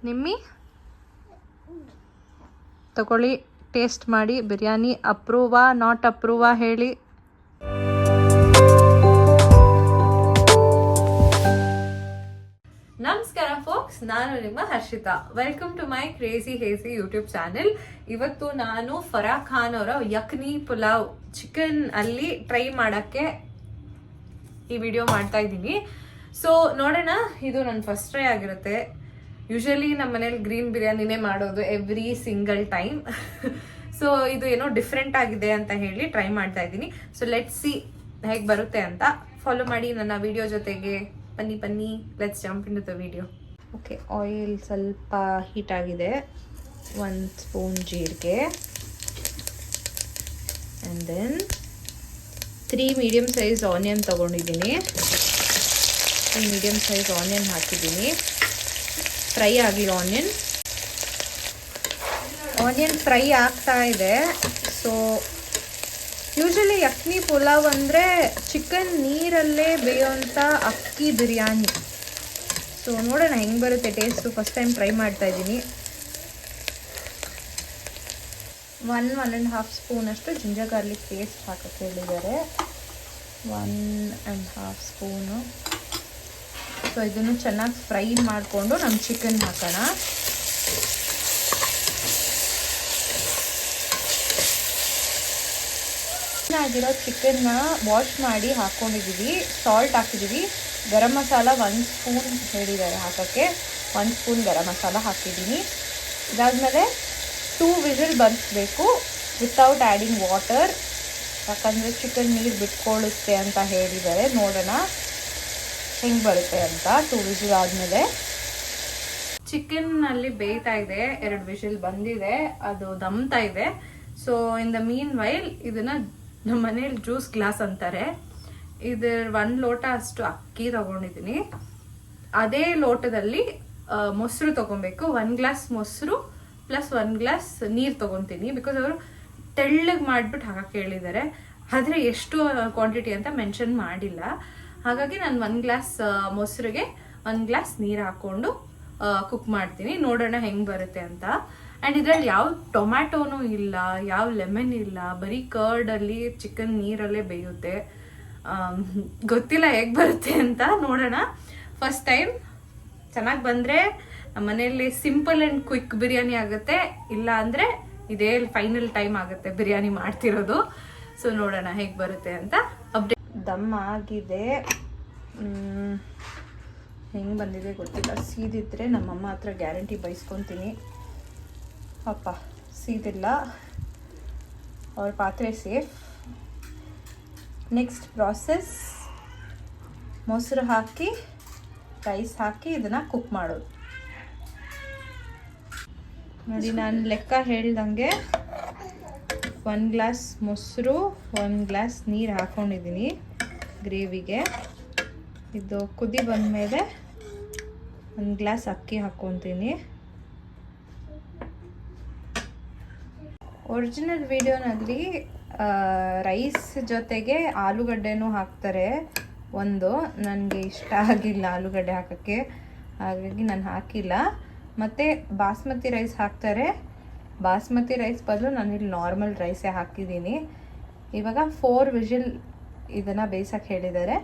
ನಿಮ್ಮಿ ತಗೊಳ್ಳಿ, ಟೇಸ್ಟ್ ಮಾಡಿ. ಬಿರಿಯಾನಿ ಅಪ್ರೂವಾ ನಾಟ್ ಅಪ್ರೂವಾ ಹೇಳಿ. ನಮಸ್ಕಾರ ಫೋಕ್ಸ್, ನಾನು ನಿಮ್ಮ Harshita. Welcome to my crazy hazy YouTube channel. ಇವತ್ತು ನಾನು ಫರಾ ಖಾನ್ ಅವರ ಯಖ್ನಿ ಪುಲಾವ್ ಚಿಕನ್ ಅಲ್ಲಿ ಟ್ರೈ ಮಾಡಕ್ಕೆ ಈ ವಿಡಿಯೋ ಮಾಡ್ತಾ ಇದ್ದೀನಿ. ಸೊ ನೋಡೋಣ, ಇದು ನನ್ನ ಫಸ್ಟ್ ಟ್ರೈ ಆಗಿರುತ್ತೆ. ಯೂಶಲಿ ನಮ್ಮ ಮನೇಲಿ ಗ್ರೀನ್ ಬಿರಿಯಾನಿನೇ ಮಾಡೋದು ಎವ್ರಿ ಸಿಂಗಲ್ ಟೈಮ್. ಸೊ ಇದು ಏನೋ ಡಿಫ್ರೆಂಟ್ ಆಗಿದೆ ಅಂತ ಹೇಳಿ ಟ್ರೈ ಮಾಡ್ತಾ ಇದ್ದೀನಿ. ಸೊ ಲೆಟ್ಸ್ ಸಿ ಹೇಗೆ ಬರುತ್ತೆ ಅಂತ. ಫಾಲೋ ಮಾಡಿ ನನ್ನ ವಿಡಿಯೋ ಜೊತೆಗೆ. ಬನ್ನಿ let's jump into the video. Okay, oil ಸ್ವಲ್ಪ ಹೀಟ್ ಆಗಿದೆ. 1 ಸ್ಪೂನ್ ಜೀರಿಗೆ and then 3 medium size onion ತೊಗೊಂಡಿದ್ದೀನಿ. 3 ಮೀಡಿಯಮ್ ಸೈಜ್ ಆನಿಯನ್ ಹಾಕಿದ್ದೀನಿ. ಫ್ರೈ ಆಗಲಿ ಆನಿಯನ್ ಫ್ರೈ ಆಗ್ತಾ ಇದೆ. ಸೊ ಯೂಶಲಿ ಯಖ್ನಿ ಪುಲಾವ್ ಅಂದರೆ ಚಿಕನ್ ನೀರಲ್ಲೇ ಬೇಯೋಂಥ ಅಕ್ಕಿ ಬಿರಿಯಾನಿ. ಸೊ ನೋಡೋಣ ಹೆಂಗೆ ಬರುತ್ತೆ ಟೇಸ್ಟು. ಫಸ್ಟ್ ಟೈಮ್ ಟ್ರೈ ಮಾಡ್ತಾ ಇದ್ದೀನಿ. 1.5 ಸ್ಪೂನಷ್ಟು ಜಿಂಜರ್ ಗಾರ್ಲಿಕ್ ಪೇಸ್ಟ್ ಹಾಕಕ್ಕೆ ಹೇಳಿದ್ದಾರೆ. 1.5 ಸ್ಪೂನು. ಸೊ ಇದನ್ನು ಚೆನ್ನಾಗಿ ಫ್ರೈ ಮಾಡಿಕೊಂಡು ನಮ್ಮ ಚಿಕನ್ ಹಾಕೋಣ. ಆಗಿರೋ ಚಿಕನ್ನ ವಾಶ್ ಮಾಡಿ ಹಾಕ್ಕೊಂಡಿದ್ದೀವಿ. ಸಾಲ್ಟ್ ಹಾಕಿದ್ದೀವಿ. ಗರಂ ಮಸಾಲ 1 ಸ್ಪೂನ್ ಹೇಳಿದ್ದಾರೆ ಹಾಕೋಕ್ಕೆ. 1 ಸ್ಪೂನ್ ಗರಂ ಮಸಾಲ ಹಾಕಿದ್ದೀನಿ. ಇದಾದಮೇಲೆ 2 ವಿಸಿಲ್ ಬರ್ಸ್ಬೇಕು ವಿತೌಟ್ ಆ್ಯಡಿಂಗ್ ವಾಟರ್. ಯಾಕಂದರೆ ಚಿಕನ್ ನೀರು ಬಿಟ್ಕೊಳ್ಳುತ್ತೆ ಅಂತ ಹೇಳಿದ್ದಾರೆ. ನೋಡೋಣ ಹೆಂಗೆ ಬರುತ್ತೆ ಅಂತ. 2 ವಿಸಿಲ್ ಆದಮೇಲೆ ಚಿಕನ್ನಲ್ಲಿ ಬೇಯ್ತಾ ಇದೆ. 2 ವಿಸಿಲ್ ಬಂದಿದೆ, ಅದು ದಮ್ತಾ ಇದೆ. So in the mean while ಇದನ್ನು ನಮ್ಮ ಮನೇಲಿ ಜ್ಯೂಸ್ ಗ್ಲಾಸ್ ಅಂತಾರೆ. ಇದ್ರ 1 ಲೋಟ ಅಷ್ಟು ಅಕ್ಕಿ ತಗೊಂಡಿದ್ದೀನಿ. ಅದೇ ಲೋಟದಲ್ಲಿ ಮೊಸರು ತೊಗೊಬೇಕು. 1 ಗ್ಲಾಸ್ ಮೊಸರು ಪ್ಲಸ್ 1 ಗ್ಲಾಸ್ ನೀರು ತೊಗೊತೀನಿ. ಬಿಕಾಸ್ ಅವರು ತೆಳ್ಳಗೆ ಮಾಡಿಬಿಟ್ಟು ಹಾಕಕ್ಕೆ ಹೇಳಿದ್ದಾರೆ. ಆದರೆ ಎಷ್ಟು ಕ್ವಾಂಟಿಟಿ ಅಂತ ಮೆನ್ಷನ್ ಮಾಡಿಲ್ಲ. ಹಾಗಾಗಿ ನಾನು 1 ಗ್ಲಾಸ್ ಮೊಸರಿಗೆ 1 ಗ್ಲಾಸ್ ನೀರು ಹಾಕ್ಕೊಂಡು ಕುಕ್ ಮಾಡ್ತೀನಿ. ನೋಡೋಣ ಹೆಂಗೆ ಬರುತ್ತೆ ಅಂತ. ಆ್ಯಂಡ್ ಇದರಲ್ಲಿ ಯಾವ ಟೊಮ್ಯಾಟೋನೂ ಇಲ್ಲ, ಯಾವ ಲೆಮನ್ ಇಲ್ಲ, ಬರೀ ಕರ್ಡಲ್ಲಿ ಚಿಕನ್ ನೀರಲ್ಲೇ ಬೇಯುತ್ತೆ. ಗೊತ್ತಿಲ್ಲ ಹೇಗೆ ಬರುತ್ತೆ ಅಂತ. ನೋಡೋಣ. ಫಸ್ಟ್ ಟೈಮ್ ಚೆನ್ನಾಗಿ ಬಂದರೆ ನಮ್ಮ ಮನೆಯಲ್ಲಿ ಸಿಂಪಲ್ ಆ್ಯಂಡ್ ಕ್ವಿಕ್ ಬಿರಿಯಾನಿ ಆಗುತ್ತೆ. ಇಲ್ಲ ಅಂದರೆ ಇದೇ ಫೈನಲ್ ಟೈಮ್ ಆಗುತ್ತೆ ಬಿರಿಯಾನಿ ಮಾಡ್ತಿರೋದು. ಸೊ ನೋಡೋಣ ಹೇಗೆ ಬರುತ್ತೆ ಅಂತ. ಅಪ್ಡೇಟ್. ದಮ್ ಆಗಿದೆ. ಹೆಂಗೆ ಬಂದಿದೆ ಗೊತ್ತಿಲ್ಲ. ಸೀದಿದ್ರೆ ನಮ್ಮಮ್ಮ ಹತ್ರ ಗ್ಯಾರಂಟಿ ಬೈಸ್ಕೊತೀನಿ. ಅಪ್ಪ ಸೀದಿಲ್ಲ, ಅವ್ರ ಪಾತ್ರೆ ಸೇಫ್. ನೆಕ್ಸ್ಟ್ ಪ್ರಾಸೆಸ್ ಮೊಸರು ಹಾಕಿ ರೈಸ್ ಹಾಕಿ ಇದನ್ನು ಕುಕ್ ಮಾಡೋದು. ನೋಡಿ, ನಾನು ಲೆಕ್ಕ ಹೇಳ್ದಂಗೆ 1 ಗ್ಲಾಸ್ ಮೊಸರು 1 ಗ್ಲಾಸ್ ನೀರು ಹಾಕ್ಕೊಂಡಿದ್ದೀನಿ ಗ್ರೇವಿಗೆ. ಇದು ಕುದಿ ಬಂದಮೇಲೆ 1 ಗ್ಲಾಸ್ ಅಕ್ಕಿ ಹಾಕ್ಕೊತೀನಿ. ಒರಿಜಿನಲ್ ವಿಡಿಯೋನಲ್ಲಿ ರೈಸ್ ಜೊತೆಗೆ ಆಲೂಗಡ್ಡೆನೂ ಹಾಕ್ತಾರೆ. ನನಗೆ ಇಷ್ಟ ಆಗಿಲ್ಲ ಆಲೂಗಡ್ಡೆ ಹಾಕೋಕ್ಕೆ, ಹಾಗಾಗಿ ನಾನು ಹಾಕಿಲ್ಲ. ಮತ್ತು ಬಾಸ್ಮತಿ ರೈಸ್ ಹಾಕ್ತಾರೆ. ಬಾಸ್ಮತಿ ರೈಸ್ ಬದಲು ನಾನಿಲ್ಲಿ ನಾರ್ಮಲ್ ರೈಸೇ ಹಾಕಿದ್ದೀನಿ. ಇವಾಗ 4 ವಿಜಿಲ್ ಇದನ್ನು ಬೇಯಿಸೋಕ್ಕೆ ಹೇಳಿದ್ದಾರೆ.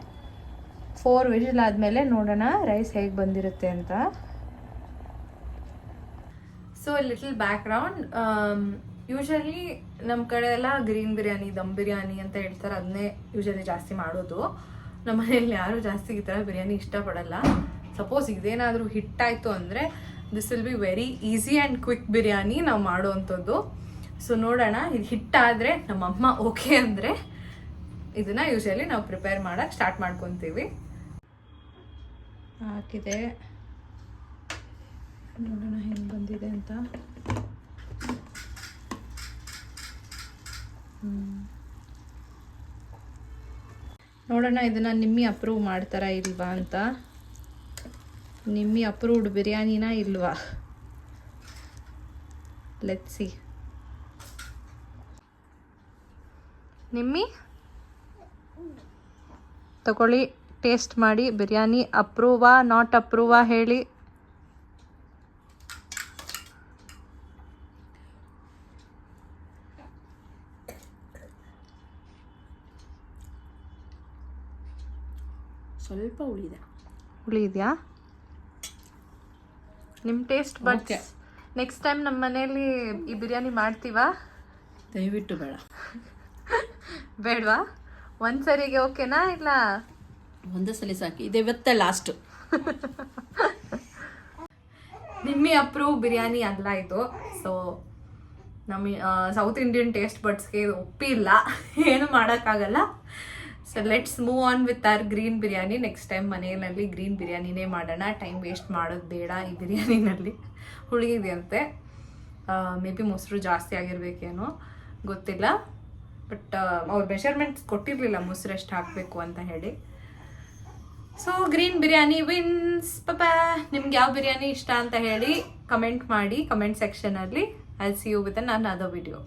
4 ವಿಜಿಲ್ ಆದಮೇಲೆ ನೋಡೋಣ ರೈಸ್ ಹೇಗೆ ಬಂದಿರುತ್ತೆ ಅಂತ. So little background. ಯೂಶಲಿ ನಮ್ಮ ಕಡೆ ಎಲ್ಲ ಗ್ರೀನ್ ಬಿರಿಯಾನಿ, ದಮ್ ಬಿರಿಯಾನಿ ಅಂತ ಹೇಳ್ತಾರೆ. ಅದನ್ನೇ ಯೂಶಲಿ ಜಾಸ್ತಿ ಮಾಡೋದು. ನಮ್ಮ ಮನೇಲಿ ಯಾರೂ ಜಾಸ್ತಿ ಈ ಥರ ಬಿರಿಯಾನಿ ಇಷ್ಟಪಡಲ್ಲ. ಸಪೋಸ್ ಇದೇನಾದರೂ ಹಿಟ್ಟಾಯಿತು ಅಂದರೆ this will be very easy and quick biryani ನಾವು ಮಾಡೋವಂಥದ್ದು. ಸೊ ನೋಡೋಣ. ಇದು ಹಿಟ್ಟಾದರೆ ನಮ್ಮಮ್ಮ ಓಕೆ ಅಂದರೆ ಇದನ್ನು ಯೂಶಲಿ ನಾವು ಪ್ರಿಪೇರ್ ಮಾಡೋಕ್ಕೆ ಸ್ಟಾರ್ಟ್ ಮಾಡ್ಕೊತೀವಿ. ಹಾಕಿದೆ, ನೋಡೋಣ ಹೆಂಗೆ ಬಂದಿದೆ ಅಂತ. ನೋಡೋಣ ಇದನ್ನು ನಿಮ್ಮಿ ಅಪ್ರೂವ್ ಮಾಡ್ತಾರಾ ಇಲ್ವಾ ಅಂತ. ನಿಮ್ಮಿ ಅಪ್ರೂವ್ಡ್ ಬಿರಿಯಾನಿನ ಇಲ್ವಾ, ಲೆಟ್ಸ್ ಸಿ. ನಿಮ್ಮಿ ತಗೊಳ್ಳಿ, ಟೇಸ್ಟ್ ಮಾಡಿ. ಬಿರಿಯಾನಿ ಅಪ್ರೂವಾ ನಾಟ್ ಅಪ್ರೂವಾ ಹೇಳಿ. ಸ್ವಲ್ಪ ಉಳಿದೆ. ಹುಳಿ ಇದೆಯಾ? ನಿಮ್ಮ ಟೇಸ್ಟ್ ಬಟ್ ನೆಕ್ಸ್ಟ್ ಟೈಮ್ ನಮ್ಮ ಮನೇಲಿ ಈ ಬಿರಿಯಾನಿ ಮಾಡ್ತೀವಾ? ದಯವಿಟ್ಟು ಬೇಡ. ಬೇಡವಾ? ಒಂದ್ಸರಿಗೆ ಓಕೆನಾ ಇಲ್ಲ ಒಂದೇ ಸಲ ಸಾಕು, ಇದೆ ಇವತ್ತೇ ಲಾಸ್ಟು. ನಿಮ್ಮಿ ಅಪ್ರೂವ್ ಬಿರಿಯಾನಿ ಅಲ್ಲ ಇದು. ಸೊ ನಮ್ಮ ಸೌತ್ ಇಂಡಿಯನ್ ಟೇಸ್ಟ್ ಬಡ್ಸ್ಗೆ ಇದು ಒಪ್ಪಿಲ್ಲ, ಏನು ಮಾಡೋಕ್ಕಾಗಲ್ಲ. So let's move on with our green biryani. Next time ಮನೆಯಲ್ಲಿ ಗ್ರೀನ್ ಬಿರಿಯಾನಿನೇ ಮಾಡೋಣ. ಟೈಮ್ ವೇಸ್ಟ್ ಮಾಡೋದು ಬೇಡ. ಈ ಬಿರಿಯಾನಿನಲ್ಲಿ ಹುಳಿ ಇದೆಯಂತೆ, ಮೇ ಬಿ ಮೊಸರು ಜಾಸ್ತಿ ಆಗಿರ್ಬೇಕೇನೋ ಗೊತ್ತಿಲ್ಲ. ಬಟ್ ಅವ್ರು ಮೆಷರ್ಮೆಂಟ್ಸ್ ಕೊಟ್ಟಿರಲಿಲ್ಲ ಮೊಸರು ಎಷ್ಟು ಹಾಕಬೇಕು ಅಂತ ಹೇಳಿ. So green biryani wins. ಪಾಪಾ, ನಿಮ್ಗೆ ಯಾವ ಬಿರಿಯಾನಿ ಇಷ್ಟ ಅಂತ ಹೇಳಿ ಕಮೆಂಟ್ ಮಾಡಿ ಕಮೆಂಟ್ ಸೆಕ್ಷನಲ್ಲಿ. I see you with another video.